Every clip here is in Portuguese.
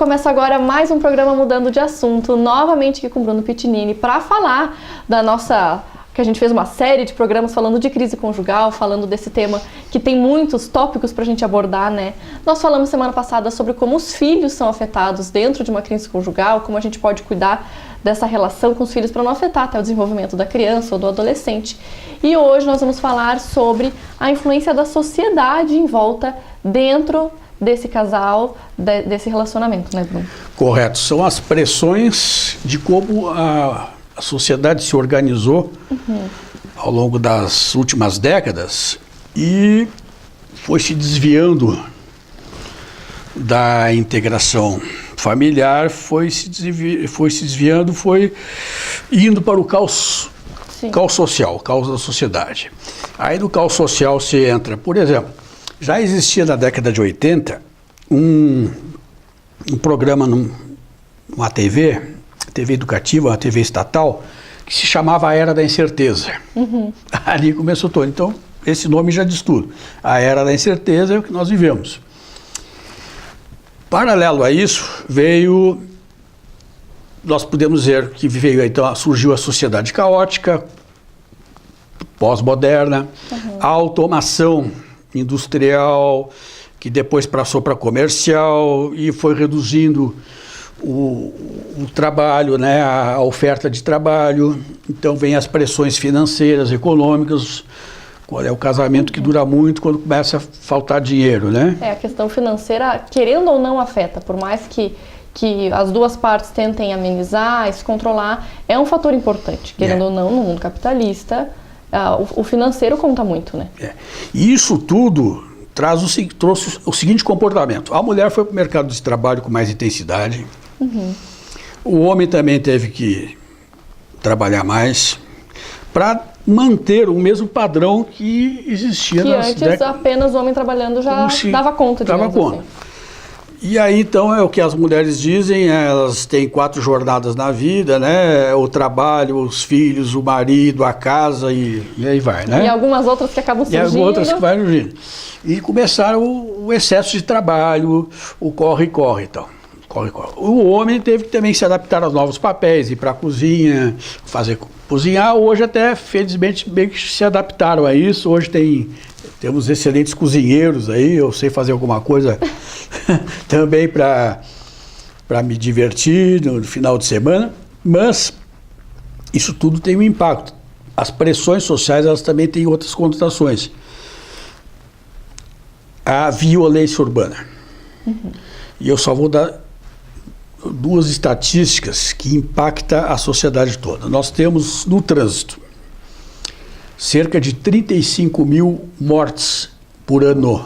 Começa agora mais um programa Mudando de Assunto, novamente aqui com o Bruno Pitinini, para falar da nossa... que a gente fez uma série de programas falando de crise conjugal, falando desse tema que tem muitos tópicos para a gente abordar, né? Nós falamos semana passada sobre como os filhos são afetados dentro de uma crise conjugal, como a gente pode cuidar dessa relação com os filhos para não afetar até o desenvolvimento da criança ou do adolescente. E hoje nós vamos falar sobre a influência da sociedade em volta dentro desse casal, desse relacionamento, né, Bruno? Correto. São as pressões de como a sociedade se organizou ao longo das últimas décadas e foi se desviando da integração familiar, foi se desviando, foi indo para o caos social, o caos da sociedade. Aí no caos social se entra, por exemplo, já existia na década de 80 um programa numa TV educativa, uma TV estatal, que se chamava A Era da Incerteza. Ali começou todo. Então, esse nome já diz tudo. A Era da Incerteza é o que nós vivemos. Paralelo a isso, nós podemos dizer que então, surgiu a sociedade caótica, pós-moderna, a automação industrial, que depois passou para comercial e foi reduzindo o trabalho, né, a oferta de trabalho. Então vem as pressões financeiras, econômicas. Qual é o casamento que dura muito quando começa a faltar dinheiro, né? A questão financeira, querendo ou não, afeta, por mais que as duas partes tentem amenizar, se controlar, é um fator importante. Querendo ou não, no mundo capitalista, o financeiro conta muito, né? E isso tudo trouxe o seguinte comportamento. A mulher foi para o mercado de trabalho com mais intensidade. O homem também teve que trabalhar mais para manter o mesmo padrão que existia nas décadas. Que antes apenas o homem trabalhando já dava conta, dava conta. Assim. E aí, então, é o que as mulheres dizem, elas têm 4 jornadas na vida, né? O trabalho, os filhos, o marido, a casa e aí vai, né? E algumas outras que acabam surgindo. E algumas outras que vai surgindo. E começaram o excesso de trabalho, o corre-corre e tal. O homem teve que também se adaptar aos novos papéis, ir para a cozinha, cozinhar. Hoje até, felizmente, bem que se adaptaram a isso. Hoje temos excelentes cozinheiros aí, eu sei fazer alguma coisa também para me divertir no final de semana. Mas isso tudo tem um impacto. As pressões sociais, elas também têm outras conotações. A violência urbana. E eu só vou dar 2 estatísticas que impactam a sociedade toda. Nós temos no trânsito cerca de 35 mil mortes por ano.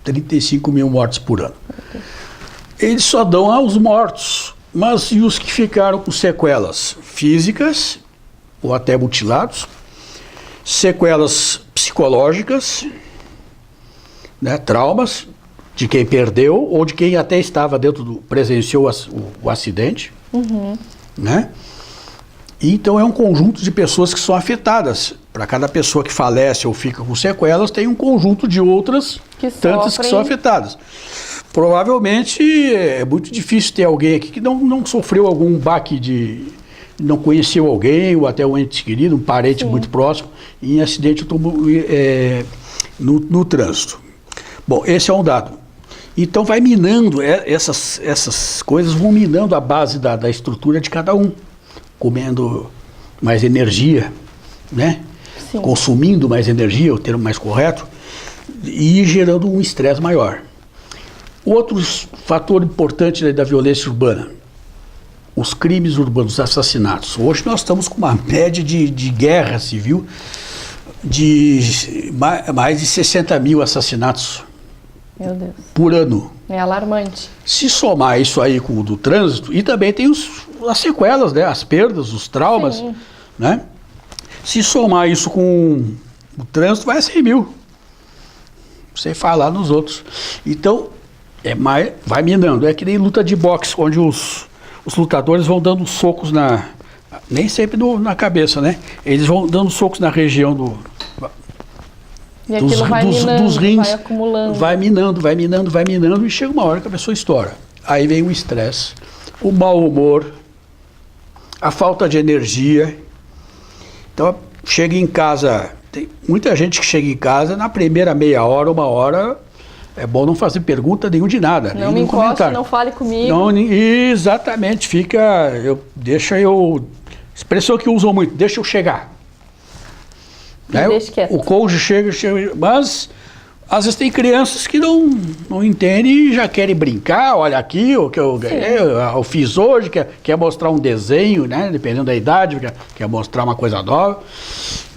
35 mil mortes por ano. Eles só dão aos mortos, mas e os que ficaram com sequelas físicas ou até mutilados, sequelas psicológicas, né, traumas de quem perdeu ou de quem até estava presenciou o acidente, né? E então é um conjunto de pessoas que são afetadas. Para cada pessoa que falece ou fica com sequelas, tem um conjunto de outras tantas que são afetadas. Provavelmente é muito difícil ter alguém aqui que não sofreu algum baque não conheceu alguém ou até um ente querido, um parente muito próximo, em acidente no trânsito. Bom, esse é um dado. Então vai minando, essas coisas vão minando a base da estrutura de cada um, comendo mais energia, né? Consumindo mais energia, o termo mais correto, e gerando um estresse maior. Outro fator importante da violência urbana, os crimes urbanos, os assassinatos. Hoje nós estamos com uma média de guerra civil de mais de 60 mil assassinatos. Meu Deus. Por ano. É alarmante. Se somar isso aí com o do trânsito, e também tem as sequelas, né? As perdas, os traumas, né? Se somar isso com o trânsito, vai a 100 mil. Sem falar nos outros. Então, vai minando. É que nem luta de boxe, onde os lutadores vão dando socos nem sempre na cabeça, né? Eles vão dando socos na região E aquilo vai minando, dos rins, vai acumulando. Vai minando, e chega uma hora que a pessoa estoura. Aí vem o estresse, o mau humor, a falta de energia. Então, chega em casa, tem muita gente que chega em casa, na primeira meia hora, 1 hora, é bom não fazer pergunta nenhuma de nada. Não me encoste, não fale comigo. Não, exatamente, expressão que usam muito, deixa eu chegar. Né? Deixa quieto. O cônjuge chega, mas às vezes tem crianças que não entendem e já querem brincar, olha aqui, o que eu fiz hoje, quer mostrar um desenho, né? Dependendo da idade, quer mostrar uma coisa nova,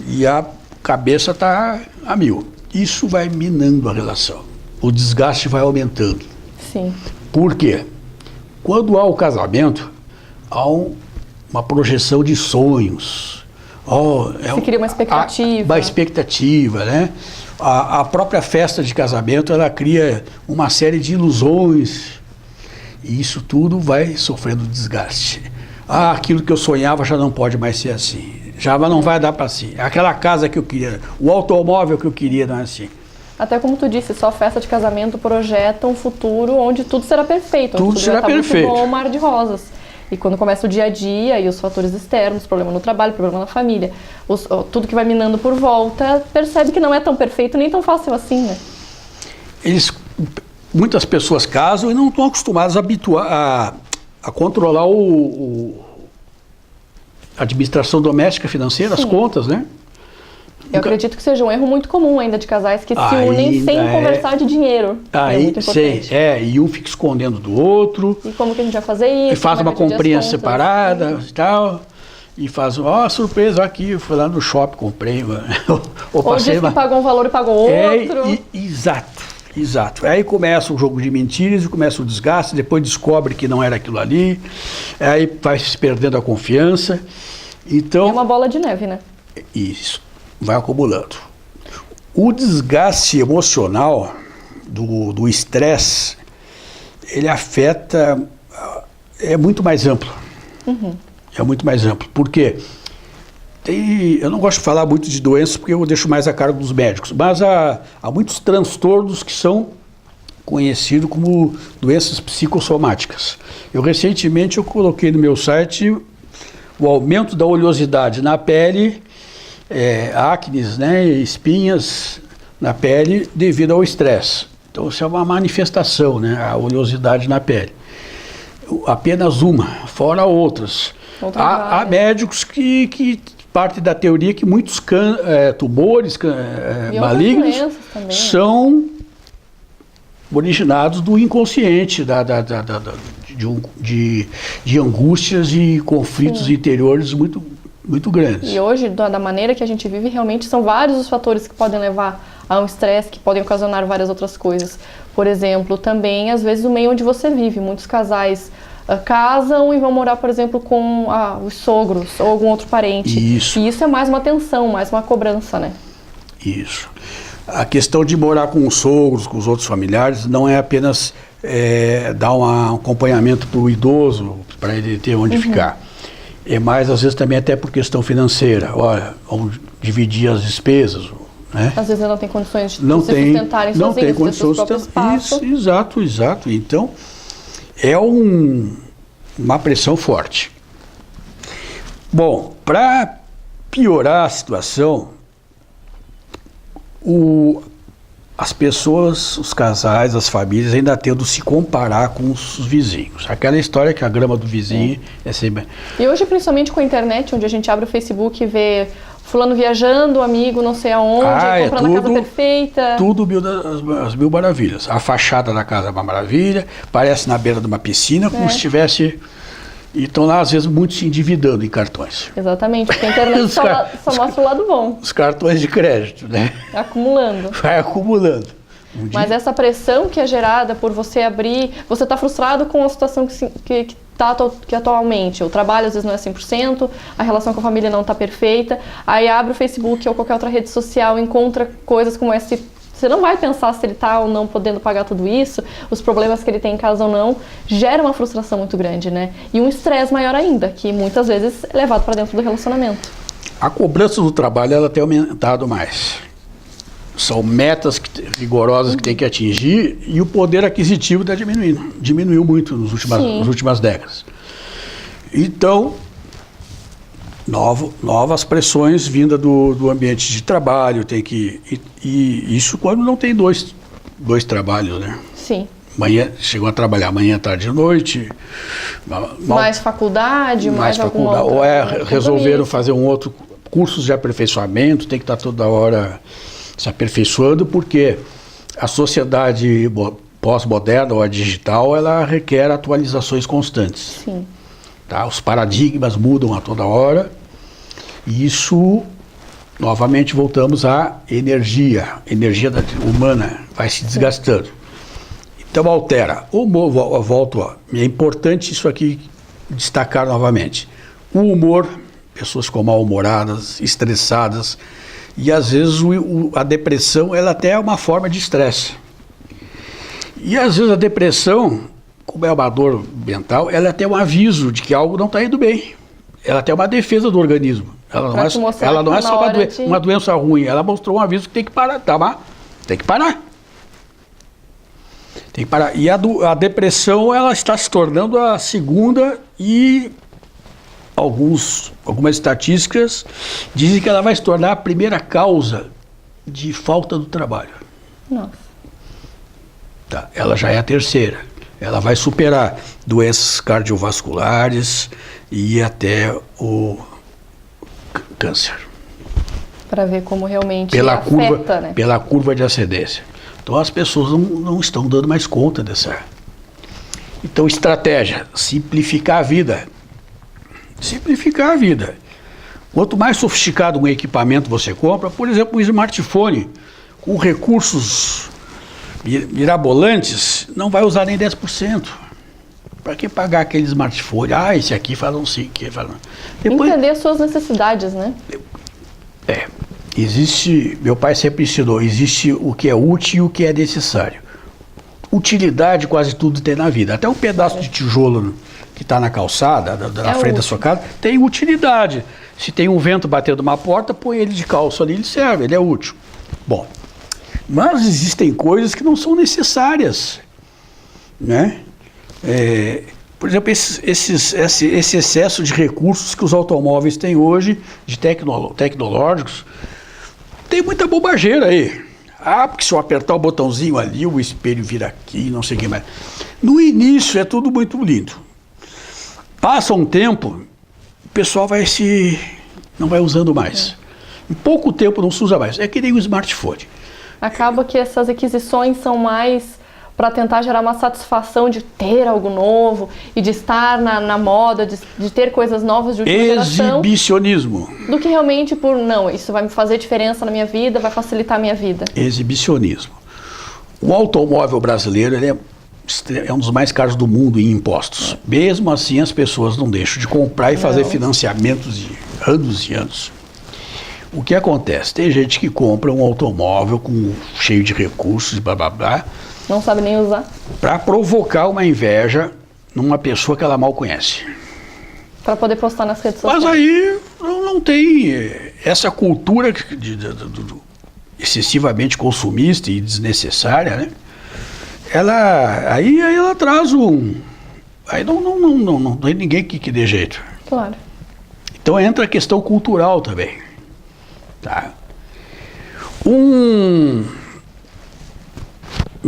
e a cabeça está a mil. Isso vai minando a relação, o desgaste vai aumentando. Sim. Por quê? Quando há o casamento, há uma projeção de sonhos. Você cria uma expectativa. Uma expectativa, né? A própria festa de casamento, ela cria uma série de ilusões. E isso tudo vai sofrendo desgaste. Aquilo que eu sonhava já não pode mais ser assim. Já não vai dar para si. Aquela casa que eu queria, o automóvel que eu queria não é assim. Até como tu disse, só festa de casamento projeta um futuro onde tudo será perfeito. Tudo será perfeito. Muito bom, mar de rosas. E quando começa o dia a dia e os fatores externos, problema no trabalho, problema na família, tudo que vai minando por volta, percebe que não é tão perfeito nem tão fácil assim, né? Muitas pessoas casam e não estão acostumadas a controlar a administração doméstica, financeira, as contas, né? Eu acredito que seja um erro muito comum ainda de casais que se unem sem conversar de dinheiro. É muito importante. E um fica escondendo do outro. E como que a gente vai fazer isso? E faz uma comprinha separada e tal. E faz, surpresa, aqui, eu fui lá no shopping, comprei. Ou diz que pagou um valor e pagou outro. Exato. Aí começa o jogo de mentiras, começa o desgaste, depois descobre que não era aquilo ali. Aí vai se perdendo a confiança. Então, é uma bola de neve, né? Isso. Vai acumulando. O desgaste emocional do estresse, ele afeta, é muito mais amplo. Uhum. É muito mais amplo. Por quê? Eu não gosto de falar muito de doenças porque eu deixo mais a cargo dos médicos, mas há muitos transtornos que são conhecidos como doenças psicossomáticas. Recentemente eu coloquei no meu site o aumento da oleosidade na pele, acnes, né, espinhas na pele devido ao estresse. Então isso é uma manifestação, né, a oleosidade na pele. Apenas uma, fora outras. Há médicos que partem da teoria que muitos tumores malignos são originados do inconsciente, de angústias e conflitos interiores muito grandes. E hoje, da maneira que a gente vive, realmente são vários os fatores que podem levar a um estresse, que podem ocasionar várias outras coisas. Por exemplo, também, às vezes, o meio onde você vive. Muitos casais casam e vão morar, por exemplo, com os sogros ou algum outro parente. Isso. E isso é mais uma tensão, mais uma cobrança, né? Isso. A questão de morar com os sogros, com os outros familiares, não é apenas dar um acompanhamento para o idoso, para ele ter onde ficar. É mais, às vezes, também até por questão financeira. Olha, vamos dividir as despesas, né? Às vezes não tem condições de se sustentarem sozinhos, não tem condições de sustentar. Exato. Então, é uma pressão forte. Bom, para piorar a situação, as pessoas, os casais, as famílias ainda tendem a se comparar com os vizinhos. Aquela história que a grama do vizinho é sempre... E hoje, principalmente com a internet, onde a gente abre o Facebook e vê fulano viajando, amigo não sei aonde, comprando a casa perfeita. Tudo as mil maravilhas. A fachada da casa é uma maravilha, parece na beira de uma piscina, como se estivesse... E estão lá, às vezes, muito se endividando em cartões. Exatamente, porque a internet só mostra o lado bom. Os cartões de crédito, né? Acumulando. Vai acumulando. Mas essa pressão que é gerada por você abrir... Você está frustrado com a situação que atualmente. O trabalho, às vezes, não é 100%, a relação com a família não está perfeita. Aí abre o Facebook ou qualquer outra rede social, encontra coisas como esse... Você não vai pensar se ele está ou não podendo pagar tudo isso, os problemas que ele tem em casa ou não, gera uma frustração muito grande, né? E um estresse maior ainda, que muitas vezes é levado para dentro do relacionamento. A cobrança do trabalho ela tem aumentado mais. São metas rigorosas que tem que atingir e o poder aquisitivo está diminuindo. Diminuiu muito nas últimas décadas. Então, novas pressões vindas do ambiente de trabalho, e isso quando não tem dois trabalhos, né? Sim. Chegou a trabalhar manhã, tarde e noite. Mais faculdade, mais alguma faculdade. Outra Ou resolveram fazer cursos de aperfeiçoamento, tem que estar toda hora se aperfeiçoando, porque a sociedade pós-moderna ou a digital, ela requer atualizações constantes. Sim. Tá? Os paradigmas mudam a toda hora, e isso, novamente, voltamos à energia. A energia humana vai se desgastando. Então, altera. É importante isso aqui destacar novamente. O humor, pessoas ficam mal-humoradas, estressadas, e às vezes a depressão, ela até é uma forma de estresse. E às vezes a depressão, como é uma dor mental, ela é até um aviso de que algo não está indo bem. Ela até é uma defesa do organismo. Ela não é só uma doença ruim, ela mostrou um aviso que tem que parar, tá? Tem que parar. Tem que parar. E a depressão, ela está se tornando a segunda, e algumas estatísticas dizem que ela vai se tornar a primeira causa de falta do trabalho. Nossa. Tá, ela já é a terceira. Ela vai superar doenças cardiovasculares e até o câncer. Para ver como realmente afeta, né? Pela curva de ascendência. Então as pessoas não estão dando mais conta dessa. Então, estratégia, simplificar a vida. Simplificar a vida. Quanto mais sofisticado um equipamento você compra, por exemplo, um smartphone com recursos mirabolantes, não vai usar nem 10%. Para que pagar aquele smartphone? Esse aqui fala um sim, que fala. Entender as suas necessidades, né? Meu pai sempre ensinou, existe o que é útil e o que é necessário. Utilidade quase tudo tem na vida. Até um pedaço de tijolo que está na calçada, na frente da sua casa, tem utilidade. Se tem um vento batendo uma porta, põe ele de calço ali, ele serve, ele é útil. Bom, mas existem coisas que não são necessárias, né? Por exemplo, esse excesso de recursos que os automóveis têm hoje, de tecnológicos, tem muita bobageira aí. Porque se eu apertar o botãozinho ali, o espelho vira aqui, não sei o que mais. No início é tudo muito lindo. Passa um tempo, o pessoal não vai usando mais. Em pouco tempo não se usa mais. É que nem o smartphone. Acaba que essas aquisições são mais para tentar gerar uma satisfação de ter algo novo e de estar na moda, de ter coisas novas de última geração. Exibicionismo. Do que realmente isso vai me fazer diferença na minha vida, vai facilitar a minha vida. Exibicionismo. O automóvel brasileiro é um dos mais caros do mundo em impostos. Mesmo assim, as pessoas não deixam de comprar e fazer financiamentos de anos e anos. O que acontece? Tem gente que compra um automóvel cheio de recursos e blá blá blá. Não sabe nem usar. Para provocar uma inveja numa pessoa que ela mal conhece. Para poder postar nas redes sociais. Mas aí não tem essa cultura excessivamente consumista e desnecessária, né? Aí ela traz Aí não tem ninguém que dê jeito. Claro. Então entra a questão cultural também. Tá? Um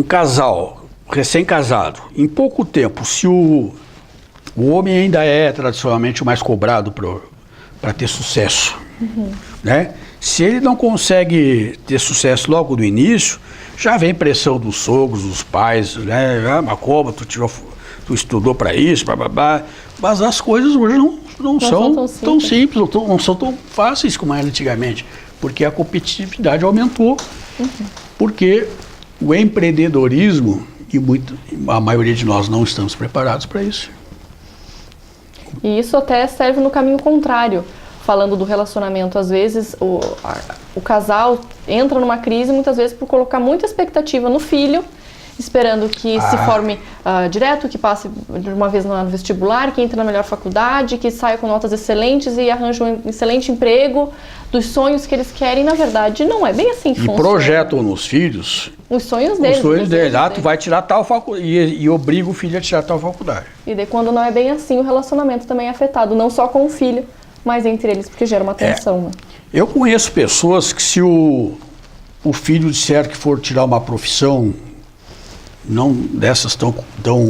casal recém-casado, em pouco tempo, se o homem ainda é tradicionalmente o mais cobrado para ter sucesso, né? Se ele não consegue ter sucesso logo no início, já vem pressão dos sogros, dos pais, né? Mas como tu estudou para isso, blá, blá, blá. Mas as coisas hoje não são tão simples, não são tão fáceis como era antigamente, porque a competitividade aumentou, porque o empreendedorismo, a maioria de nós não estamos preparados para isso. E isso até serve no caminho contrário, falando do relacionamento. Às vezes o casal entra numa crise muitas vezes por colocar muita expectativa no filho esperando que se forme direto, que passe de uma vez no vestibular, que entre na melhor faculdade, que saia com notas excelentes e arranje um excelente emprego, dos sonhos que eles querem. Na verdade, não é bem assim que funciona. E projetam nos filhos os sonhos deles. Os sonhos deles. Tu vai tirar tal faculdade. E obriga o filho a tirar tal faculdade. E daí, quando não é bem assim, o relacionamento também é afetado. Não só com o filho, mas entre eles, porque gera uma tensão. Né? Eu conheço pessoas que, se o filho disser que for tirar uma profissão não dessas tão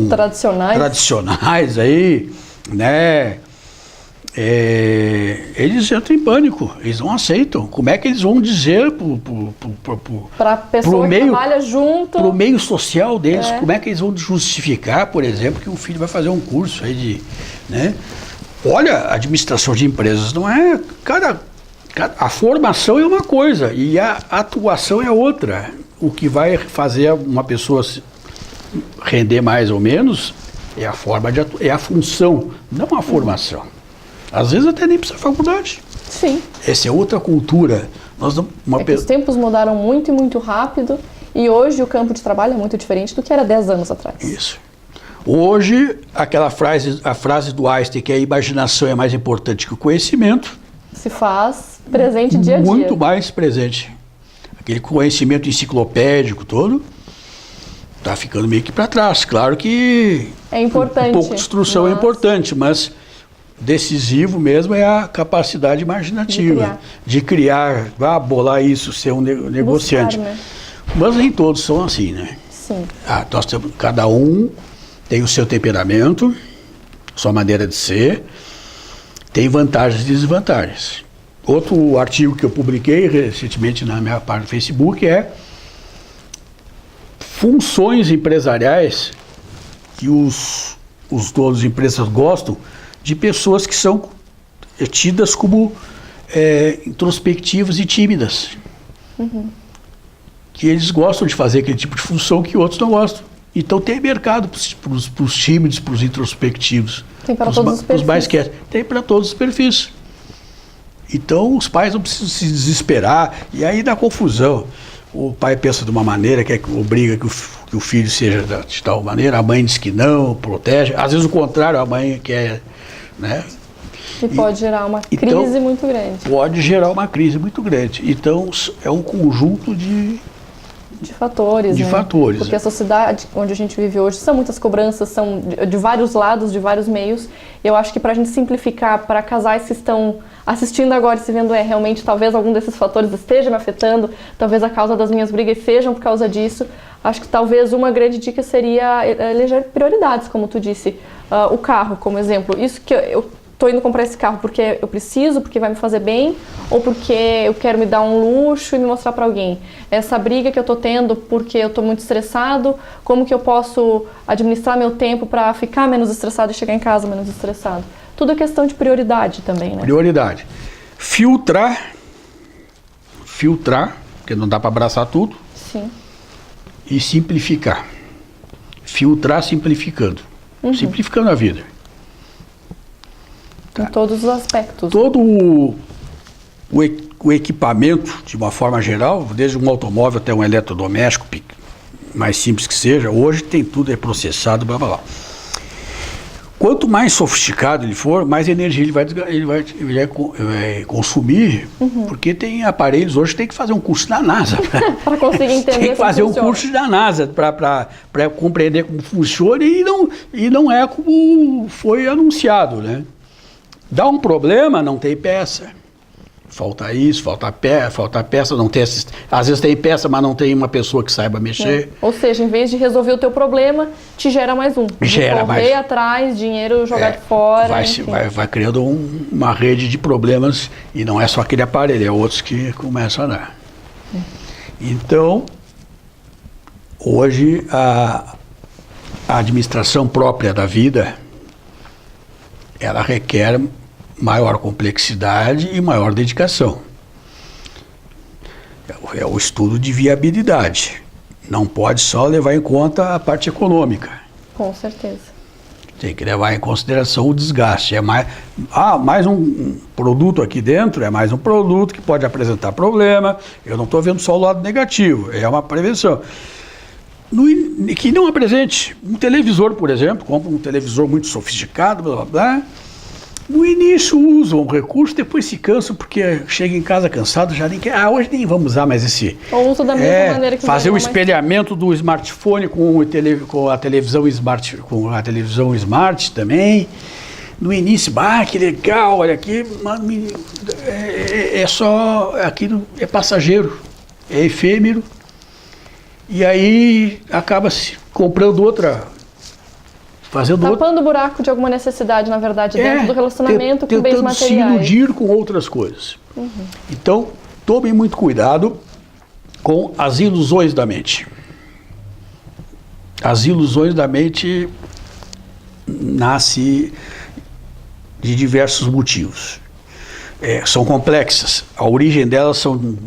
tradicionais aí, né? Eles entram em pânico, eles não aceitam. Como é que eles vão dizer para a pessoa que trabalha junto, para o meio social deles, como é que eles vão justificar, por exemplo, que o filho vai fazer um curso aí de, né? Olha, a administração de empresas não é, a formação é uma coisa e a atuação é outra. O que vai fazer uma pessoa render mais ou menos é a forma de é a função, não a formação. Às vezes até nem precisa de faculdade. Sim. Essa é outra cultura. Os tempos mudaram muito e muito rápido, e hoje o campo de trabalho é muito diferente do que era 10 anos atrás. Isso. Hoje, a frase do Einstein, que a imaginação é mais importante que o conhecimento, se faz presente dia a dia. Muito mais presente. Aquele conhecimento enciclopédico todo está ficando meio que para trás. Claro que é importante. Um pouco de instrução é importante, mas decisivo mesmo é a capacidade imaginativa de criar, bolar isso, ser um negociante. Buscar, né? Mas nem todos são assim, né? Sim. Cada um tem o seu temperamento, sua maneira de ser, tem vantagens e desvantagens. Outro artigo que eu publiquei recentemente na minha página do Facebook é funções empresariais que os donos de empresas gostam de pessoas que são tidas como introspectivas e tímidas. Uhum. Que eles gostam de fazer aquele tipo de função que outros não gostam. Então tem mercado para os tímidos, para os introspectivos. Tem para todos os perfis. Mais quietos. Tem para todos os perfis. Então os pais não precisam se desesperar. E aí dá confusão. O pai pensa de uma maneira, obriga que o filho seja de tal maneira, a mãe diz que não, protege. Às vezes o contrário, a mãe quer... Né? E pode gerar uma crise muito grande. Pode gerar uma crise muito grande. Então, é um conjunto de fatores. Fatores. Porque a sociedade onde a gente vive hoje são muitas cobranças, são de vários lados, de vários meios. Eu acho que para a gente simplificar, para casais que estão assistindo agora e se vendo, realmente talvez algum desses fatores esteja me afetando, talvez a causa das minhas brigas sejam por causa disso. Acho que talvez uma grande dica seria eleger prioridades, como tu disse. O carro, como exemplo. Isso que eu estou indo comprar esse carro porque eu preciso, porque vai me fazer bem, ou porque eu quero me dar um luxo e me mostrar para alguém. Essa briga que eu estou tendo porque eu estou muito estressado, como que eu posso administrar meu tempo para ficar menos estressado e chegar em casa menos estressado? Tudo é questão de prioridade também, né? Prioridade. Filtrar, porque não dá para abraçar tudo. Sim. E simplificar. Filtrar simplificando. Uhum. Simplificando a vida. Tá. Em todos os aspectos. Todo o equipamento, de uma forma geral, desde um automóvel até um eletrodoméstico, mais simples que seja, hoje tem tudo processado, blá blá blá. Quanto mais sofisticado ele for, mais energia ele vai consumir, porque tem aparelhos hoje que tem que fazer um curso da NASA. Para conseguir entender. Tem que fazer um curso da NASA para compreender como funciona e não é como foi anunciado, né? Dá um problema, não tem peça. Falta isso, falta peça, não tem às vezes tem peça, mas não tem uma pessoa que saiba mexer. Ou seja, em vez de resolver o teu problema, te gera mais um. Gera correr mais. Atrás, dinheiro jogado fora. Vai criando uma rede de problemas e não é só aquele aparelho, é outros que começam a dar. Então, hoje a administração própria da vida, ela requer maior complexidade e maior dedicação. É o estudo de viabilidade. Não pode só levar em conta a parte econômica. Com certeza. Tem que levar em consideração o desgaste. Mais um produto aqui dentro, é mais um produto que pode apresentar problema. Eu não estou vendo só o lado negativo, é uma prevenção. que não apresente um televisor, por exemplo, compra um televisor muito sofisticado, blá blá blá. No início usam o recurso, depois se cansam porque chega em casa cansado, já nem quer. Hoje nem vamos usar mais esse. Ou usa da mesma maneira que fazer o espelhamento do smartphone com a televisão smart, com a televisão smart também. No início, que legal, olha aqui, só aquilo é passageiro, é efêmero. E aí acaba se comprando outra. Tapando o buraco de alguma necessidade, na verdade, dentro do relacionamento com bens materiais. Tentando se iludir com outras coisas. Então, tomem muito cuidado com as ilusões da mente. As ilusões da mente nascem de diversos motivos. São complexas. A origem delas são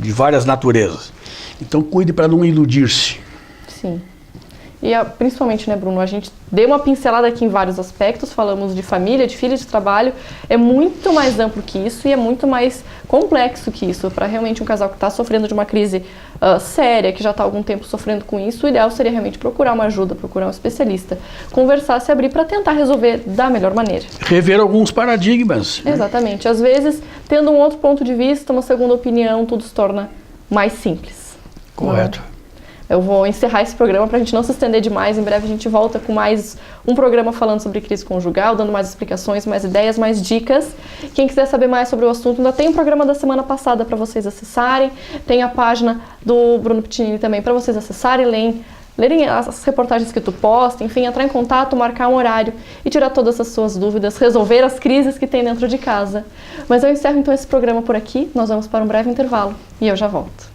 de várias naturezas. Então, cuide para não iludir-se. Sim. E principalmente, né, Bruno, a gente deu uma pincelada aqui em vários aspectos, falamos de família, de filho, de trabalho, é muito mais amplo que isso e é muito mais complexo que isso. Para realmente um casal que está sofrendo de uma crise séria, que já está há algum tempo sofrendo com isso, o ideal seria realmente procurar uma ajuda, procurar um especialista, conversar, se abrir para tentar resolver da melhor maneira. Rever alguns paradigmas. Exatamente. Às vezes, tendo um outro ponto de vista, uma segunda opinião, tudo se torna mais simples. Correto. Eu vou encerrar esse programa para a gente não se estender demais. Em breve a gente volta com mais um programa falando sobre crise conjugal, dando mais explicações, mais ideias, mais dicas. Quem quiser saber mais sobre o assunto, ainda tem um programa da semana passada para vocês acessarem. Tem a página do Bruno Pitinini também para vocês acessarem, lerem as reportagens que tu posta, enfim, entrar em contato, marcar um horário e tirar todas as suas dúvidas, resolver as crises que tem dentro de casa. Mas eu encerro então esse programa por aqui. Nós vamos para um breve intervalo e eu já volto.